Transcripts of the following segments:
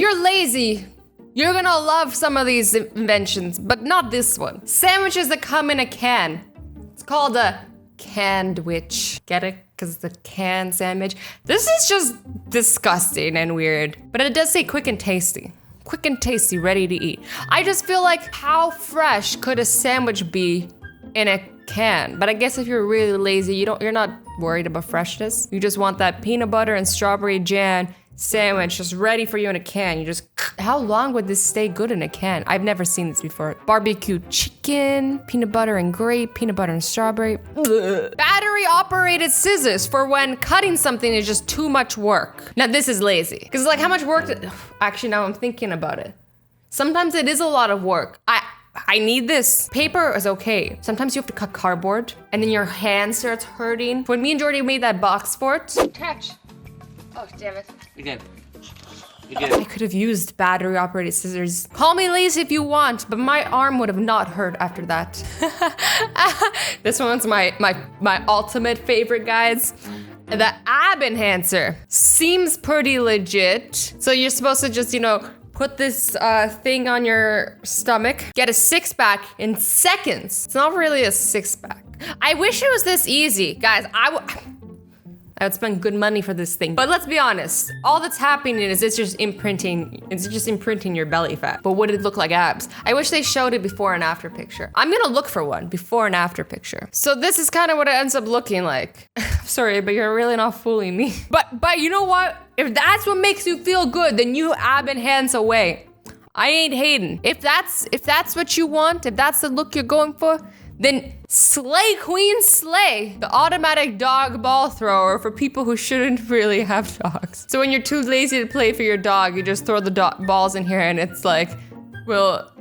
you're lazy, you're gonna love some of these inventions, but not this one. Sandwiches that come in a can. It's called a canned-wich. Get it? Because it's a canned sandwich. This is just disgusting and weird. But it does say quick and tasty. Quick and tasty, ready to eat. I just feel like, how fresh could a sandwich be in a can? But I guess if you're really lazy, you're not worried about freshness. You just want that peanut butter and strawberry jam sandwich just ready for you in a can. You just, how long would this stay good in a can? I've never seen this before. Barbecue chicken, peanut butter and grape, peanut butter and strawberry. Battery operated scissors for when cutting something is just too much work. Now this is lazy. Because like how much work, actually now I'm thinking about it. Sometimes it is a lot of work. I need this. Paper is okay. Sometimes you have to cut cardboard and then your hand starts hurting. When me and Jordy made that box fort. Catch. Oh, damn it. Again. I could have used battery operated scissors. Call me lazy if you want, but my arm would have not hurt after that. This one's my ultimate favorite, guys. The ab enhancer seems pretty legit. So you're supposed to just, put this thing on your stomach, get a six-pack in seconds. It's not really a six-pack. I wish it was this easy. Guys, I would spend good money for this thing. But let's be honest, all that's happening is it's just imprinting your belly fat. But would it look like abs? I wish they showed a before and after picture. I'm gonna look for one, before and after picture. So this is kind of what it ends up looking like. Sorry, but you're really not fooling me. But you know what? If that's what makes you feel good, then you ab enhance away. I ain't hating. If that's what you want, if that's the look you're going for, then slay queen slay. The automatic dog ball thrower for people who shouldn't really have dogs. So when you're too lazy to play for your dog, you just throw the balls in here and it's like, we'll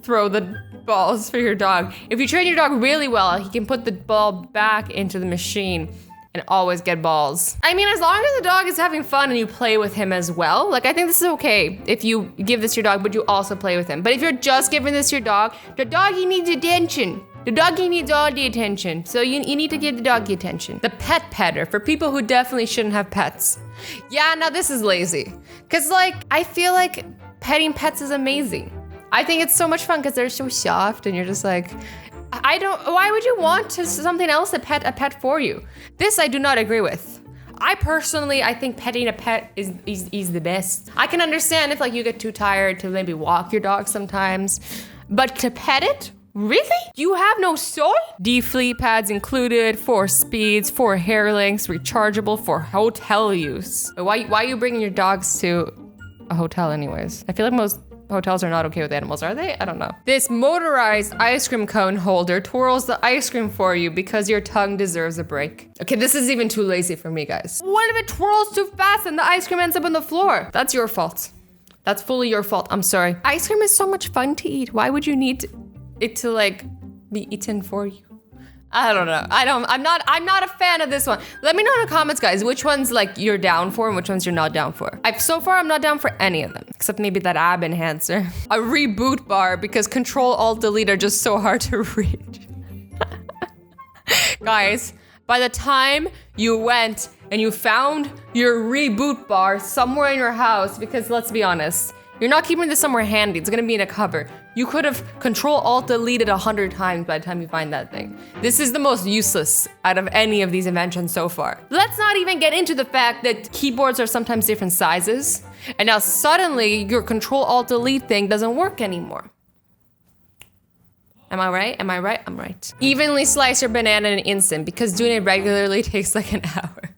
throw the balls for your dog. If you train your dog really well, he can put the ball back into the machine and always get balls. I mean, as long as the dog is having fun and you play with him as well, like I think this is okay if you give this your dog, but you also play with him. But if you're just giving this your dog, the doggy needs attention. The doggy needs all the attention, so you need to give the doggy attention. The pet petter, for people who definitely shouldn't have pets. Yeah, now this is lazy. Cause like, I feel like petting pets is amazing. I think it's so much fun because they're so soft and you're just like, why would you want something else to pet a pet for you? This I do not agree with. I think petting a pet is the best. I can understand if like you get too tired to maybe walk your dog sometimes, but to pet it? Really? You have no soul? D-fleet pads included, 4 speeds, 4 hair lengths, rechargeable for hotel use. Why are you bringing your dogs to a hotel anyways? I feel like most hotels are not okay with animals, are they? I don't know. This motorized ice cream cone holder twirls the ice cream for you because your tongue deserves a break. Okay, this is even too lazy for me, guys. What if it twirls too fast and the ice cream ends up on the floor? That's your fault. That's fully your fault. I'm sorry. Ice cream is so much fun to eat. Why would you need it to like be eaten for you? I don't know. I'm not a fan of this one. Let me know in the comments, guys, which ones like you're down for and which ones you're not down for. So far, I'm not down for any of them, except maybe that ab enhancer. A reboot bar, because Control-Alt-Delete are just so hard to reach. Guys, by the time you went and you found your reboot bar somewhere in your house, because let's be honest, you're not keeping this somewhere handy. It's gonna be in a cover. You could have Control-Alt-Deleted 100 times by the time you find that thing. This is the most useless out of any of these inventions so far. Let's not even get into the fact that keyboards are sometimes different sizes, and now suddenly your Control-Alt-Delete thing doesn't work anymore. Am I right? Am I right? I'm right. Evenly slice your banana in an instant, because doing it regularly takes like an hour.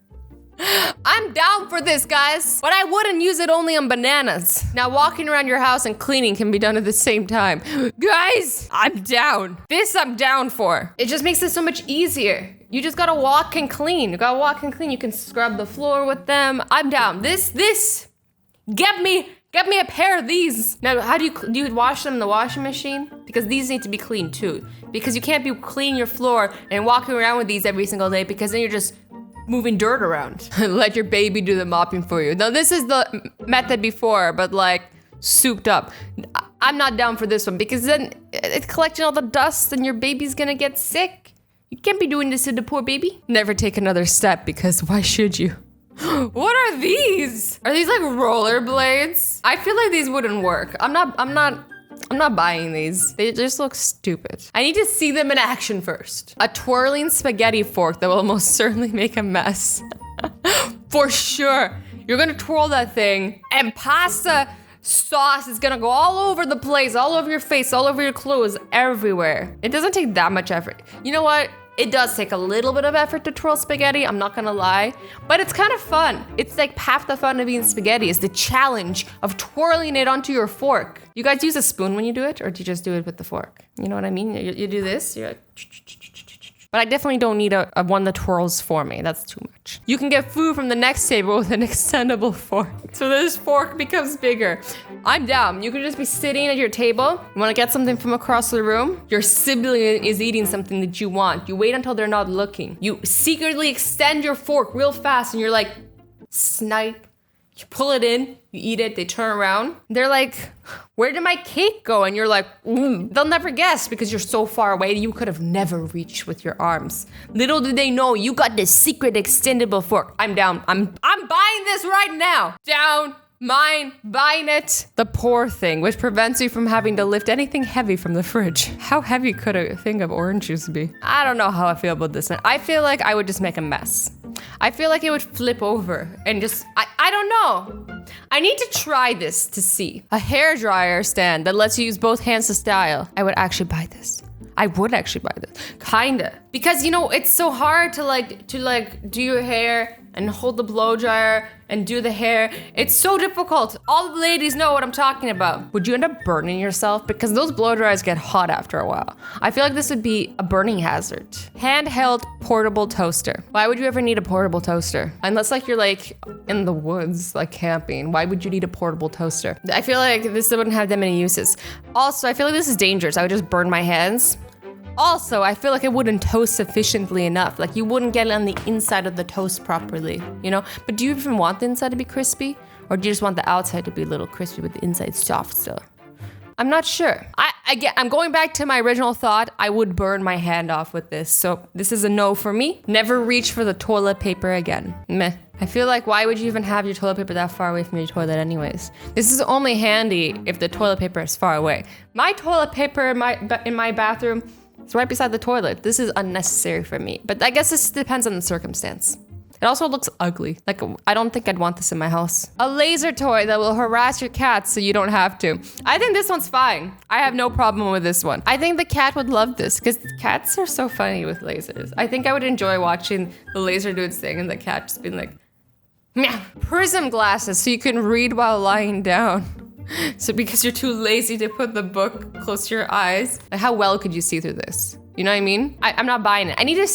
I'm down for this, guys, but I wouldn't use it only on bananas. Now, walking around your house and cleaning can be done at the same time. Guys, I'm down. This I'm down for. It just makes it so much easier. You just gotta walk and clean. You gotta walk and clean. You can scrub the floor with them. I'm down. This, get me a pair of these. Now, how do you wash them in the washing machine? Because these need to be cleaned too. Because you can't be cleaning your floor and walking around with these every single day, because then you're just moving dirt around. Let your baby do the mopping for you. Now, this is the method before, but like souped up. I'm not down for this one, because then it's collecting all the dust and your baby's gonna get sick. You can't be doing this to the poor baby. Never take another step, because why should you? What are these? Are these like rollerblades? I feel like these wouldn't work. I'm not buying these. They just look stupid. I need to see them in action first. A twirling spaghetti fork that will most certainly make a mess. For sure. You're gonna twirl that thing and pasta sauce is gonna go all over the place, all over your face, all over your clothes, everywhere. It doesn't take that much effort. You know what? It does take a little bit of effort to twirl spaghetti, I'm not gonna lie, but it's kind of fun. It's like half the fun of eating spaghetti is the challenge of twirling it onto your fork. You guys use a spoon when you do it, or do you just do it with the fork? You know what I mean? You do this, you're like... But I definitely don't need a one that twirls for me. That's too much. You can get food from the next table with an extendable fork. So this fork becomes bigger. I'm down. You could just be sitting at your table. You want to get something from across the room. Your sibling is eating something that you want. You wait until they're not looking. You secretly extend your fork real fast and you're like, snipe. You pull it in, you eat it, they turn around. They're like, where did my cake go? And you're like, They'll never guess because you're so far away you could have never reached with your arms. Little did they know you got the secret extendable fork. I'm down. I'm buying this right now. Down. Mine, buying it. The poor thing, which prevents you from having to lift anything heavy from the fridge. How heavy could a thing of orange juice be? I don't know how I feel about this. I feel like I would just make a mess. I feel like it would flip over and just, I don't know. I need to try this to see. A hairdryer stand that lets you use both hands to style. I would actually buy this. I would actually buy this. Kinda. Because, you know, it's so hard to do your hair and hold the blow dryer and do the hair. It's so difficult. All the ladies know what I'm talking about. Would you end up burning yourself? Because those blow dryers get hot after a while. I feel like this would be a burning hazard. Handheld portable toaster. Why would you ever need a portable toaster? Unless like you're like in the woods, like camping. Why would you need a portable toaster? I feel like this wouldn't have that many uses. Also, I feel like this is dangerous. I would just burn my hands. Also, I feel like it wouldn't toast sufficiently enough. Like you wouldn't get it on the inside of the toast properly, you know? But do you even want the inside to be crispy? Or do you just want the outside to be a little crispy with the inside soft still? I'm not sure. I'm going back to my original thought. I would burn my hand off with this. So this is a no for me. Never reach for the toilet paper again. Meh. I feel like why would you even have your toilet paper that far away from your toilet anyways? This is only handy if the toilet paper is far away. My toilet paper in my bathroom, it's right beside the toilet. This is unnecessary for me. But I guess this depends on the circumstance. It also looks ugly. Like, I don't think I'd want this in my house. A laser toy that will harass your cat so you don't have to. I think this one's fine. I have no problem with this one. I think the cat would love this because cats are so funny with lasers. I think I would enjoy watching the laser do its thing and the cat just being like, meow. Prism glasses so you can read while lying down. So because you're too lazy to put the book close to your eyes, like how well could you see through this? You know what I mean? I'm not buying it. I need to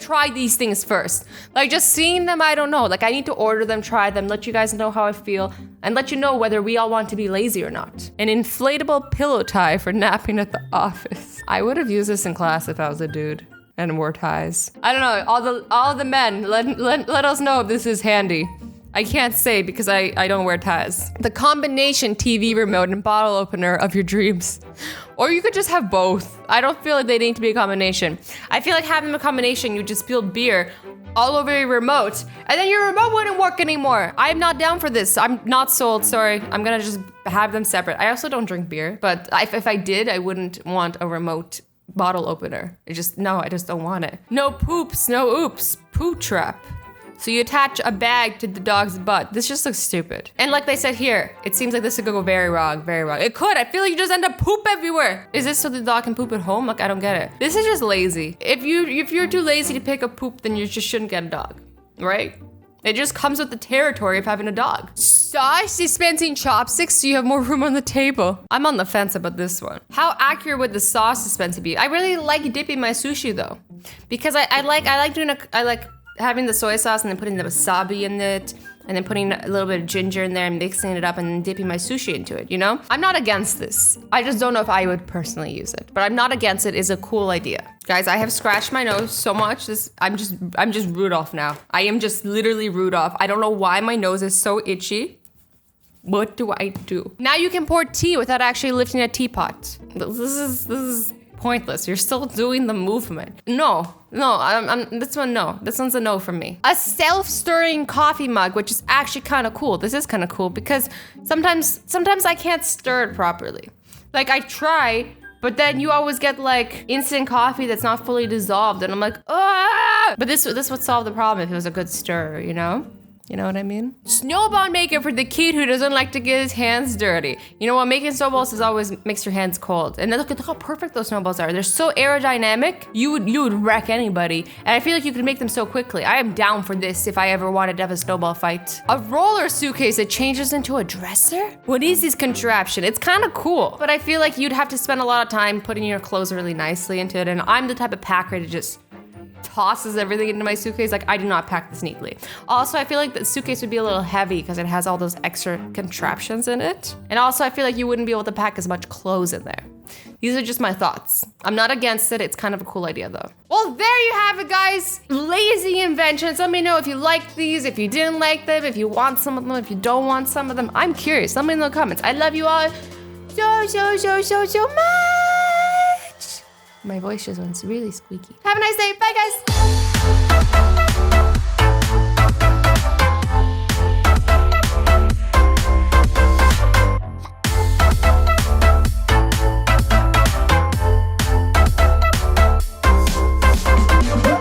try these things first. Like just seeing them, I don't know. Like I need to order them, try them, let you guys know how I feel, and let you know whether we all want to be lazy or not. An inflatable pillow tie for napping at the office. I would have used this in class if I was a dude and wore ties. I don't know. All the men, let us know if this is handy. I can't say because I don't wear ties. The combination TV remote and bottle opener of your dreams. Or you could just have both. I don't feel like they need to be a combination. I feel like having a combination, you just spill beer all over your remote, and then your remote wouldn't work anymore. I'm not down for this. I'm not sold, sorry. I'm gonna just have them separate. I also don't drink beer, but if I did, I wouldn't want a remote bottle opener. I just don't want it. No poops, no oops. Pootrap. So you attach a bag to the dog's butt. This just looks stupid. And like they said here, it seems like this could go very wrong, very wrong. It could, I feel like you just end up poop everywhere. Is this so the dog can poop at home? Like, I don't get it. This is just lazy. If you're too lazy to pick up poop, then you just shouldn't get a dog, right? It just comes with the territory of having a dog. Sauce dispensing chopsticks so you have more room on the table. I'm on the fence about this one. How accurate would the sauce dispenser be? I really like dipping my sushi though. Because I like having the soy sauce and then putting the wasabi in it and then putting a little bit of ginger in there and mixing it up and then dipping my sushi into it, you know? I'm not against this. I just don't know if I would personally use it, but I'm not against it. It's a cool idea. Guys, I have scratched my nose so much. I'm just Rudolph now. I am just literally Rudolph. I don't know why my nose is so itchy. What do I do? Now you can pour tea without actually lifting a teapot. This is pointless. You're still doing the movement. No, this one, no. This one's a no from me. A self-stirring coffee mug, which is actually kind of cool. This is kind of cool because sometimes I can't stir it properly. Like I try, but then you always get like instant coffee that's not fully dissolved, and I'm like, ah! But this would solve the problem if it was a good stir, you know? You know what I mean? Snowball maker for the kid who doesn't like to get his hands dirty. You know what? Making snowballs is always makes your hands cold. And look how perfect those snowballs are. They're so aerodynamic. You would wreck anybody. And I feel like you could make them so quickly. I am down for this if I ever wanted to have a snowball fight. A roller suitcase that changes into a dresser? What is this contraption? It's kind of cool. But I feel like you'd have to spend a lot of time putting your clothes really nicely into it. And I'm the type of packer to just tosses everything into my suitcase. Like I do not pack this neatly. Also, I feel like the suitcase would be a little heavy because it has all those extra contraptions in it. And also I feel like you wouldn't be able to pack as much clothes in there. These are just my thoughts. I'm not against it. It's kind of a cool idea though. Well, there you have it, guys. Lazy inventions. Let me know if you liked these, if you didn't like them, if you want some of them, if you don't want some of them. I'm curious. Let me know in the comments. I love you all so much. My voice just went really squeaky. Have a nice day. Bye, guys.